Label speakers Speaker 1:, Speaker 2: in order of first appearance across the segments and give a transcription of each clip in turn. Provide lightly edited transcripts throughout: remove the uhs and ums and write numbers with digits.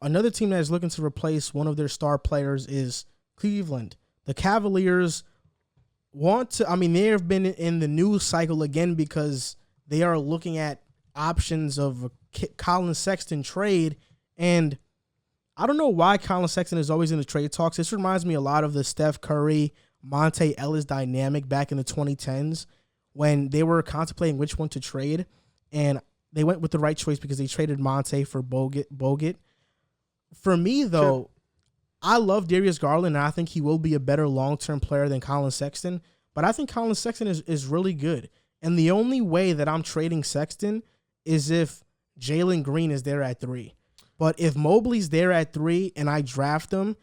Speaker 1: another team that is looking to replace one of their star players is Cleveland. The Cavaliers they have been in the news cycle again because they are looking at options of a Colin Sexton trade. And I don't know why Colin Sexton is always in the trade talks. This reminds me a lot of the Steph Curry, Monte Ellis dynamic back in the 2010s when they were contemplating which one to trade. And they went with the right choice because they traded Monte for Bogut. For me, though, sure. I love Darius Garland, and I think he will be a better long-term player than Colin Sexton. But I think Colin Sexton is really good. And the only way that I'm trading Sexton is if Jalen Green is there at 3. But if Mobley's there at 3 and I draft him,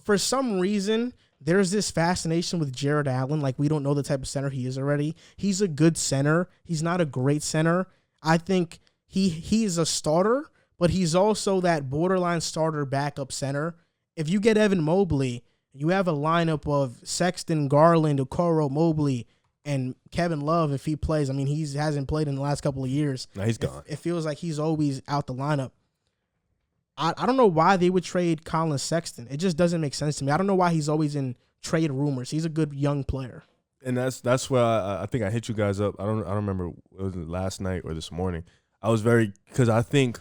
Speaker 1: for some reason, there's this fascination with Jared Allen. Like, we don't know the type of center he is already. He's a good center. He's not a great center. I think he is a starter, but he's also that borderline starter backup center. If you get Evan Mobley, you have a lineup of Sexton, Garland, Okoro, Mobley, and Kevin Love if he plays. I mean, he hasn't played in the last couple of years.
Speaker 2: No, he's gone.
Speaker 1: It feels like he's always out the lineup. I don't know why they would trade Colin Sexton. It just doesn't make sense to me. I don't know why he's always in trade rumors. He's a good young player.
Speaker 2: And that's where I think I hit you guys up. I don't remember it was last night or this morning. I was because I think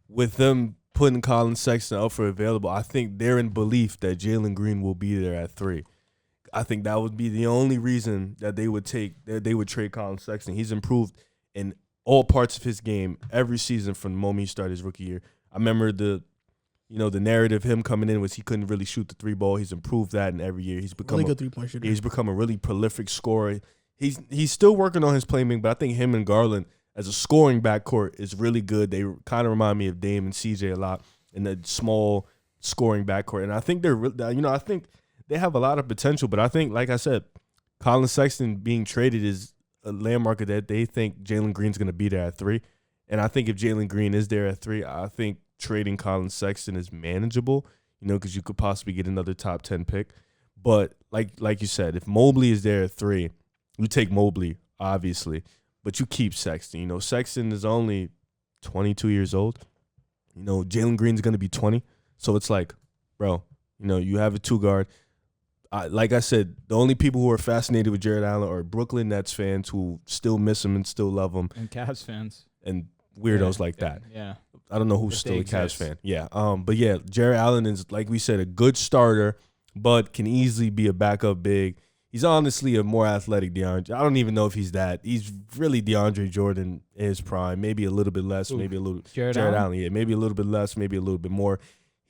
Speaker 2: with them putting Colin Sexton up for available, I think they're in belief that Jalen Green will be there at 3. I think that would be the only reason that they would trade Colin Sexton. He's improved in all parts of his game every season from the moment he started his rookie year. I remember the narrative of him coming in was he couldn't really shoot the 3 ball. He's improved that in every year. He's become
Speaker 1: really good 3-point shooter.
Speaker 2: He's become a really prolific scorer. He's still working on his playmaking, but I think him and Garland as a scoring backcourt is really good. They kind of remind me of Dame and CJ a lot in the small scoring backcourt, and I think I think they have a lot of potential. But I think, like I said, Colin Sexton being traded is a landmark that they think Jalen Green's going to be there at 3. And I think if Jalen Green is there at 3, I think trading Colin Sexton is manageable, because you could possibly get another top 10 pick. But like you said, if Mobley is there at 3, you take Mobley, obviously, but you keep Sexton. Sexton is only 22 years old. Jalen Green's going to be 20. So it's like, bro, you have a 2-guard. Like I said, the only people who are fascinated with Jared Allen are Brooklyn Nets fans who still miss him and still love him.
Speaker 3: And Cavs fans.
Speaker 2: And weirdos like that.
Speaker 3: Yeah.
Speaker 2: I don't know who's still a Cavs fan. Yeah. But yeah, Jared Allen is, like we said, a good starter, but can easily be a backup big. He's honestly a more athletic DeAndre. I don't even know if he's that. He's really DeAndre Jordan in his prime. Maybe a little bit less, maybe a little.
Speaker 3: Jared Allen?
Speaker 2: Yeah, maybe a little bit less, maybe a little bit more.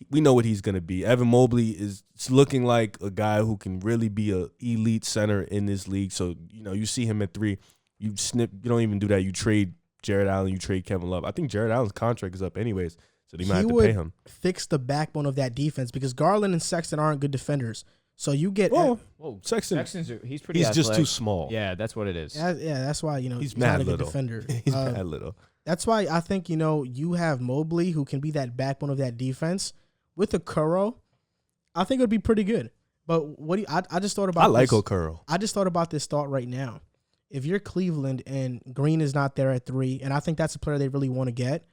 Speaker 2: We know what he's going to be. Evan Mobley is looking like a guy who can really be an elite center in this league. So, you see him at 3. You don't even do that. You trade Jared Allen, you trade Kevin Love. I think Jared Allen's contract is up anyways, so they might have to pay him.
Speaker 1: Fix the backbone of that defense because Garland and Sexton aren't good defenders. So you get
Speaker 2: Sexton's
Speaker 3: he's pretty.
Speaker 2: He's
Speaker 3: athletic.
Speaker 2: Just too small.
Speaker 3: Yeah, that's what it is.
Speaker 1: Yeah, that's why
Speaker 2: he's
Speaker 1: not
Speaker 2: mad
Speaker 1: a good
Speaker 2: little.
Speaker 1: defender.
Speaker 2: He's mad little.
Speaker 1: That's why I think you have Mobley who can be that backbone of that defense with Okoro. I think it would be pretty good. But I just thought about.
Speaker 2: I like Okoro.
Speaker 1: I just thought about this thought right now. If you're Cleveland and Green is not there at 3, and I think that's a player they really want to get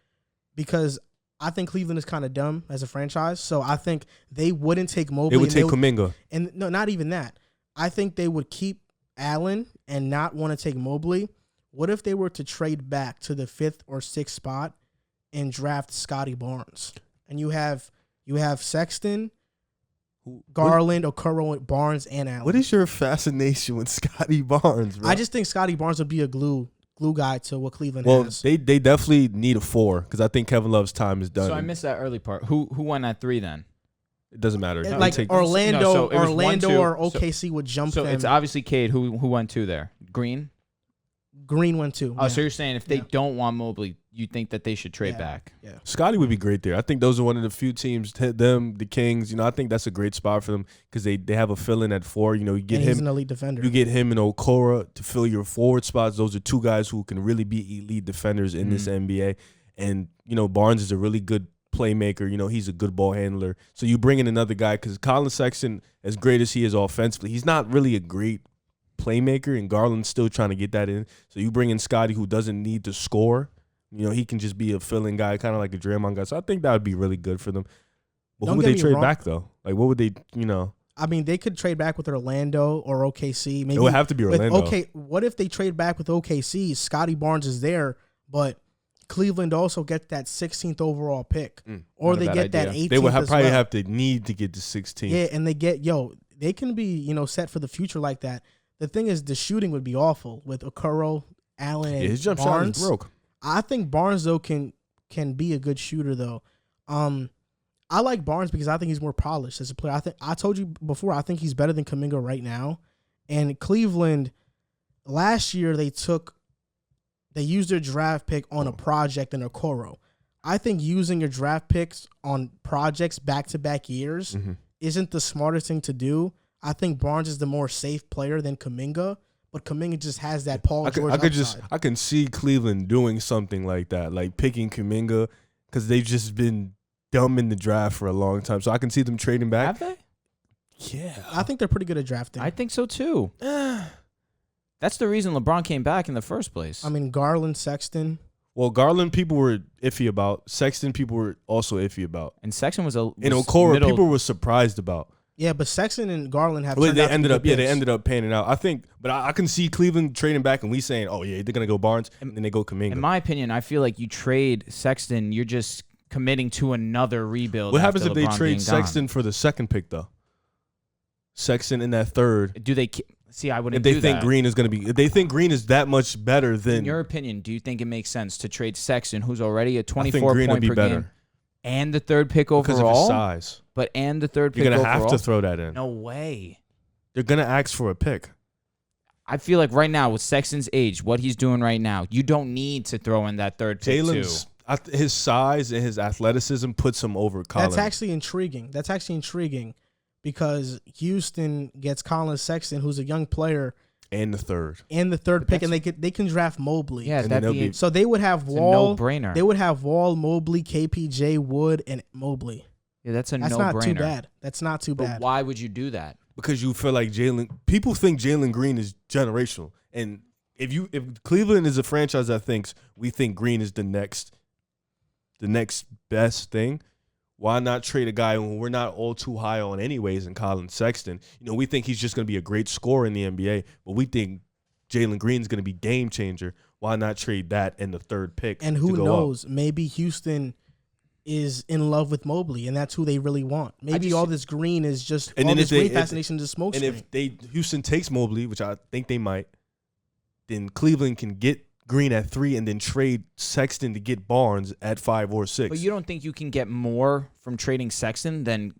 Speaker 1: because I think Cleveland is kind of dumb as a franchise. So I think they wouldn't take Mobley.
Speaker 2: They would take Kuminga.
Speaker 1: And no, not even that. I think they would keep Allen and not want to take Mobley. What if they were to trade back to the 5th or 6th spot and draft Scotty Barnes? And you have Sexton, Garland, Okoro, Barnes, and Allen.
Speaker 2: What is your fascination with Scotty Barnes, bro?
Speaker 1: I just think Scotty Barnes would be a glue guy to what Cleveland has.
Speaker 2: Well, they definitely need a 4 because I think Kevin Love's time is done.
Speaker 3: So I missed that early part. Who won at 3 then?
Speaker 2: It doesn't matter.
Speaker 1: Like Orlando or OKC would jump them.
Speaker 3: So it's obviously Cade who won 2 there. Green
Speaker 1: went 2.
Speaker 3: Oh, yeah. So you're saying if they don't want Mobley, you think that they should trade back?
Speaker 1: Yeah.
Speaker 2: Scotty would be great there. I think those are one of the few teams, them, the Kings. I think that's a great spot for them because they have a fill-in at 4. You get him.
Speaker 1: He's an elite defender.
Speaker 2: You get him and Okoro to fill your forward spots. Those are 2 guys who can really be elite defenders in this NBA. And, Barnes is a really good playmaker. He's a good ball handler. So you bring in another guy because Colin Sexton, as great as he is offensively, he's not really a great playmaker, and Garland's still trying to get that in. So you bring in Scotty, who doesn't need to score, He can just be a filling guy, kind of like a Draymond guy. So I think that would be really good for them. But
Speaker 1: Don't
Speaker 2: who would
Speaker 1: get
Speaker 2: they
Speaker 1: me
Speaker 2: trade
Speaker 1: wrong.
Speaker 2: back though? Like, what would they?
Speaker 1: I mean, they could trade back with Orlando or OKC. Maybe
Speaker 2: It would have to be
Speaker 1: with
Speaker 2: Orlando.
Speaker 1: What if they trade back with OKC? Scotty Barnes is there, but Cleveland also gets that 16th overall pick, or
Speaker 3: Not a
Speaker 1: they
Speaker 3: bad
Speaker 1: get that
Speaker 3: idea.
Speaker 1: 18th.
Speaker 2: They would
Speaker 1: as
Speaker 2: probably
Speaker 1: well.
Speaker 2: have to need to get to 16.
Speaker 1: Yeah, and they can be set for the future like that. The thing is, the shooting would be awful with Okoro, Allen, and
Speaker 2: His jump
Speaker 1: Barnes.
Speaker 2: shot is broke.
Speaker 1: I think Barnes though can be a good shooter though. I like Barnes because I think he's more polished as a player. I told you before, I think he's better than Kuminga right now. And Cleveland last year they used their draft pick on a project in Okoro. I think using your draft picks on projects back-to-back years isn't the smartest thing to do. I think Barnes is the more safe player than Kuminga, but Kuminga just has that Paul George upside.
Speaker 2: I can see Cleveland doing something like that, like picking Kuminga, because they've just been dumb in the draft for a long time. So I can see them trading back.
Speaker 3: Have they?
Speaker 2: Yeah.
Speaker 1: I think they're pretty good at drafting.
Speaker 3: I think so too. That's the reason LeBron came back in the first place.
Speaker 1: I mean, Garland, Sexton.
Speaker 2: Well, Garland, people were iffy about. Sexton, people were also iffy about.
Speaker 3: And Sexton was a
Speaker 2: And Okoro,
Speaker 3: middle-
Speaker 2: people were surprised about.
Speaker 1: Yeah, but Sexton and Garland have.
Speaker 2: Well,
Speaker 1: turned
Speaker 2: they
Speaker 1: out to be
Speaker 2: ended
Speaker 1: good
Speaker 2: up, they
Speaker 1: picks.
Speaker 2: ended up panning out. I think, but I can see Cleveland trading back, and we saying, oh yeah, they're gonna go Barnes, and then they go Kuminga.
Speaker 3: In my opinion, I feel like you trade Sexton, you're just committing to another rebuild.
Speaker 2: What happens
Speaker 3: after
Speaker 2: if they
Speaker 3: LeBron
Speaker 2: trade
Speaker 3: being
Speaker 2: Sexton for the second pick though? Sexton in that third.
Speaker 3: gone? Do they see? I wouldn't.
Speaker 2: If they
Speaker 3: do
Speaker 2: think
Speaker 3: that.
Speaker 2: Green is gonna be, if they think Green is that much better than,
Speaker 3: In your opinion, do you think it makes sense to trade Sexton, who's already a
Speaker 2: I
Speaker 3: 24
Speaker 2: think Green
Speaker 3: point
Speaker 2: would be
Speaker 3: per
Speaker 2: better
Speaker 3: game, and the third pick
Speaker 2: because of his
Speaker 3: overall?
Speaker 2: size.
Speaker 3: But and the third pick
Speaker 2: You're gonna
Speaker 3: overall?
Speaker 2: have to throw that in.
Speaker 3: No way.
Speaker 2: They're gonna ask for a pick.
Speaker 3: I feel like right now with Sexton's age, what he's doing right now, you don't need to throw in that third pick
Speaker 2: Jalen's
Speaker 3: too.
Speaker 2: his size and his athleticism puts him over Colin.
Speaker 1: That's actually intriguing. Because Houston gets Colin Sexton, who's a young player,
Speaker 2: and the third.
Speaker 1: and the third pick, and they can draft Mobley.
Speaker 3: Yeah,
Speaker 2: And then
Speaker 3: that'd
Speaker 2: they'll
Speaker 3: be
Speaker 2: be-
Speaker 1: So they would have
Speaker 3: it's a
Speaker 1: Wall.
Speaker 3: no-brainer.
Speaker 1: They would have Wall, Mobley, KPJ, Wood, and Mobley.
Speaker 3: Yeah, that's a
Speaker 1: That's
Speaker 3: no-brainer.
Speaker 1: not too bad. That's not too
Speaker 3: But
Speaker 1: bad.
Speaker 3: why would you do that?
Speaker 2: Because you feel like people think Jalen Green is generational, and if Cleveland is a franchise that thinks we think Green is the next best thing, why not trade a guy when we're not all too high on anyways in Colin Sexton? We think he's just going to be a great scorer in the NBA, but we think Jalen Green's going to be game changer. Why not trade that and the third pick?
Speaker 1: And
Speaker 2: to
Speaker 1: who
Speaker 2: go
Speaker 1: knows? Maybe Houston is in love with Mobley, and that's who they really want. Maybe all this green is just
Speaker 2: And
Speaker 1: all
Speaker 2: then
Speaker 1: this
Speaker 2: if
Speaker 1: weight
Speaker 2: they-
Speaker 1: fascination is a smoke
Speaker 2: And
Speaker 1: screen.
Speaker 2: if Houston takes Mobley, which I think they might, then Cleveland can get Green at 3 and then trade Sexton to get Barnes at 5 or 6.
Speaker 3: But you don't think you can get more from trading Sexton than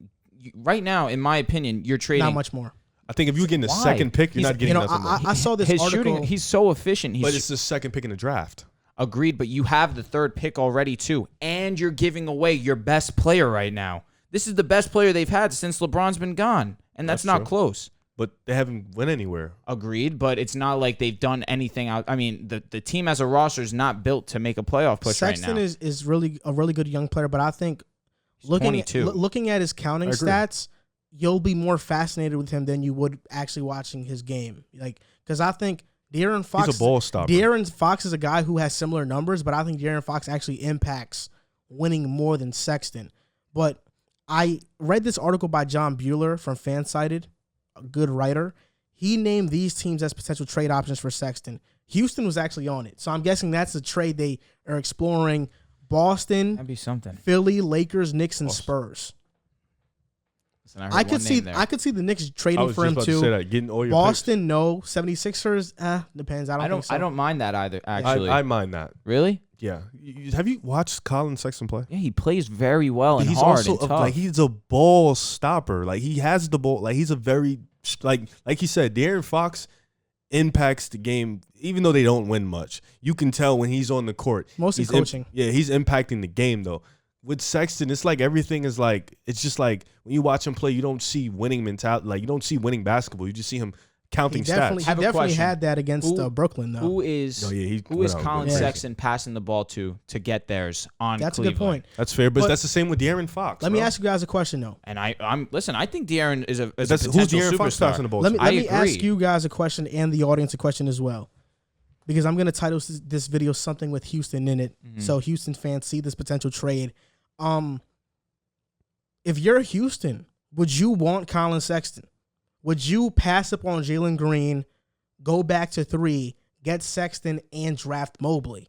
Speaker 3: right now? In my opinion, you're trading
Speaker 1: Not much more.
Speaker 2: I think if you're getting the
Speaker 3: Why?
Speaker 2: second pick, you're
Speaker 3: He's-
Speaker 2: not getting
Speaker 1: You know,
Speaker 2: nothing more.
Speaker 1: I saw this
Speaker 3: his
Speaker 1: article.
Speaker 3: shooting. He's so efficient.
Speaker 2: But it's the second pick in the draft.
Speaker 3: Agreed, but you have the third pick already too, and you're giving away your best player right now. This is the best player they've had since LeBron's been gone, and that's not
Speaker 2: true.
Speaker 3: close.
Speaker 2: But they haven't went anywhere.
Speaker 3: Agreed, but it's not like they've done anything out. I mean, the team as a roster is not built to make a playoff push
Speaker 1: Sexton
Speaker 3: right now.
Speaker 1: is really a really good young player, but I think looking
Speaker 3: 22.
Speaker 1: at his counting
Speaker 2: I agree.
Speaker 1: stats, you'll be more fascinated with him than you would actually watching his game. Because I think De'Aaron Fox,
Speaker 2: He's a ball stopper.
Speaker 1: De'Aaron Fox is a guy who has similar numbers, but I think De'Aaron Fox actually impacts winning more than Sexton. But I read this article by John Bueller from Fansided, a good writer. He named these teams as potential trade options for Sexton. Houston was actually on it. So I'm guessing that's a trade they are exploring. Boston,
Speaker 3: That'd be something.
Speaker 1: Philly, Lakers, Knicks, and Spurs.
Speaker 3: Listen, heard
Speaker 1: I could
Speaker 3: one
Speaker 1: see
Speaker 3: name there.
Speaker 1: I could see the Knicks
Speaker 2: I
Speaker 1: trading
Speaker 2: was
Speaker 1: for
Speaker 2: just
Speaker 1: him
Speaker 2: about
Speaker 1: too.
Speaker 2: to say that. Getting all your
Speaker 1: Boston, no. 76ers, depends. I don't think so.
Speaker 3: I don't mind that either.
Speaker 2: picks.
Speaker 3: Actually,
Speaker 2: I mind that.
Speaker 3: really?
Speaker 2: Yeah. Have you watched Colin Sexton play?
Speaker 3: Yeah, he plays very well and
Speaker 2: He's
Speaker 3: hard
Speaker 2: also
Speaker 3: and tough.
Speaker 2: he's a ball stopper. Like he has the ball. Like he's a very like he said, De'Aaron Fox impacts the game even though they don't win much. You can tell when he's on the court.
Speaker 1: Mostly
Speaker 2: He's
Speaker 1: coaching.
Speaker 2: he's impacting the game though. With Sexton, it's like everything is like it's just like when you watch him play, you don't see winning mentality. Like you don't see winning basketball. You just see him counting
Speaker 1: He definitely,
Speaker 2: stats.
Speaker 3: Have a
Speaker 1: he definitely
Speaker 3: question.
Speaker 1: had that against
Speaker 3: Who-
Speaker 1: Brooklyn, though.
Speaker 3: Who is
Speaker 2: Oh, yeah, he
Speaker 3: who
Speaker 2: went
Speaker 3: is
Speaker 2: out
Speaker 3: Colin
Speaker 1: crazy.
Speaker 3: Sexton passing the ball to get theirs on
Speaker 1: That's
Speaker 3: Cleveland?
Speaker 1: a good point.
Speaker 2: That's fair, but
Speaker 1: But-
Speaker 2: that's the same with De'Aaron Fox.
Speaker 1: Let me
Speaker 2: bro.
Speaker 1: ask you guys a question, though.
Speaker 3: And I'm listen. I think De'Aaron is a
Speaker 2: That's who's
Speaker 3: potential
Speaker 2: De'Aaron Fox
Speaker 3: superstar.
Speaker 2: passing the ball
Speaker 1: Let
Speaker 2: to?
Speaker 1: me
Speaker 3: I
Speaker 1: let me ask
Speaker 3: agree.
Speaker 1: you guys a question and the audience a question as well. because I'm going to title this video something with Houston in it. So Houston fans see this potential trade. If you're Houston, would you want Colin Sexton? Would you pass up on Jalen Green, go back to 3, get Sexton, and draft Mobley?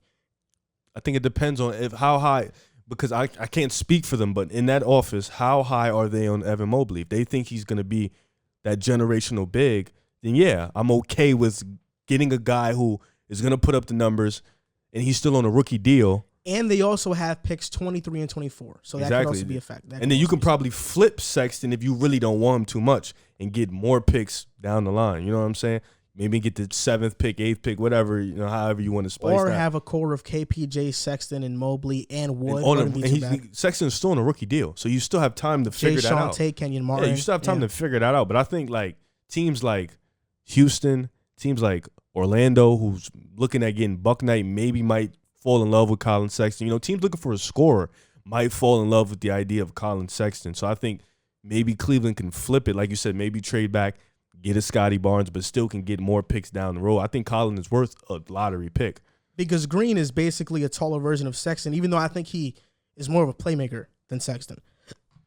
Speaker 2: I think it depends on how high, because I can't speak for them, but in that office, how high are they on Evan Mobley? If they think he's going to be that generational big, then yeah, I'm okay with getting a guy who is going to put up the numbers, and he's still on a rookie deal.
Speaker 1: And they also have picks 23 and 24, so that could also be a fact.
Speaker 2: And then you can probably flip Sexton if you really don't want him too much and get more picks down the line. You know what I'm saying? Maybe get the 7th pick, 8th pick, whatever, however you want to splice
Speaker 1: or
Speaker 2: that.
Speaker 1: have a core of KPJ, Sexton, and Mobley, and Wood.
Speaker 2: Sexton's still on a rookie deal, so you still have time to figure that out.
Speaker 1: Kenyon Moran.
Speaker 2: Yeah, you still have time to figure that out. But I think like teams like Houston, teams like Orlando, who's looking at getting Buck Knight, maybe might fall in love with Colin Sexton. Teams looking for a scorer might fall in love with the idea of Colin Sexton. So I think maybe Cleveland can flip it, like you said, maybe trade back, get a Scotty Barnes, but still can get more picks down the road. I think Colin is worth a lottery pick.
Speaker 1: Because Green is basically a taller version of Sexton, even though I think he is more of a playmaker than Sexton.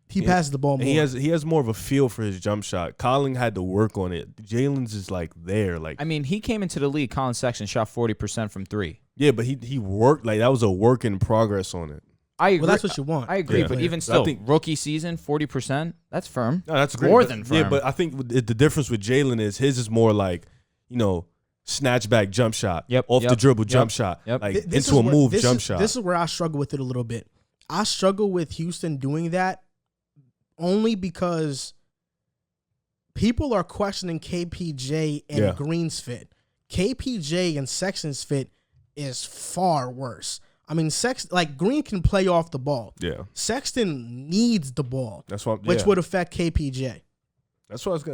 Speaker 1: He passes the ball more.
Speaker 2: And he has more of a feel for his jump shot. Colin had to work on it. Jalen's is like there. Like,
Speaker 3: I mean, he came into the league, Colin Sexton shot 40% from 3.
Speaker 2: Yeah, but he worked. Like, that was a work in progress on it.
Speaker 3: I agree.
Speaker 1: Well, that's what you want.
Speaker 3: I agree, but even still, rookie season, 40%, that's firm. No, that's great. More than firm.
Speaker 2: Yeah, but I think the difference with Jalen is his is more like, snatch back jump shot. Off the dribble jump shot. Like, into a move jump shot.
Speaker 1: This is where I struggle with it a little bit. I struggle with Houston doing that only because people are questioning KPJ and Green's fit. KPJ and Sexton's fit is far worse. I mean, Green can play off the ball.
Speaker 2: Yeah.
Speaker 1: Sexton needs the ball.
Speaker 2: That's what,
Speaker 1: which would affect KPJ.
Speaker 2: That's what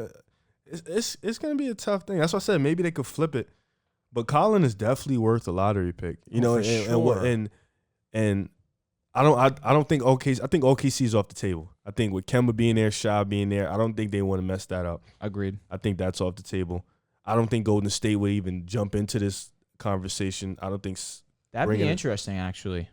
Speaker 2: it's gonna be a tough thing. That's what I said. Maybe they could flip it, but Colin is definitely worth a lottery pick. And I don't think OKC. I think OKC is off the table. I think with Kemba being there, Shai being there, I don't think they want to mess that up.
Speaker 3: Agreed.
Speaker 2: I think that's off the table. I don't think Golden State would even jump into this conversation. I don't think
Speaker 3: that'd be interesting, actually.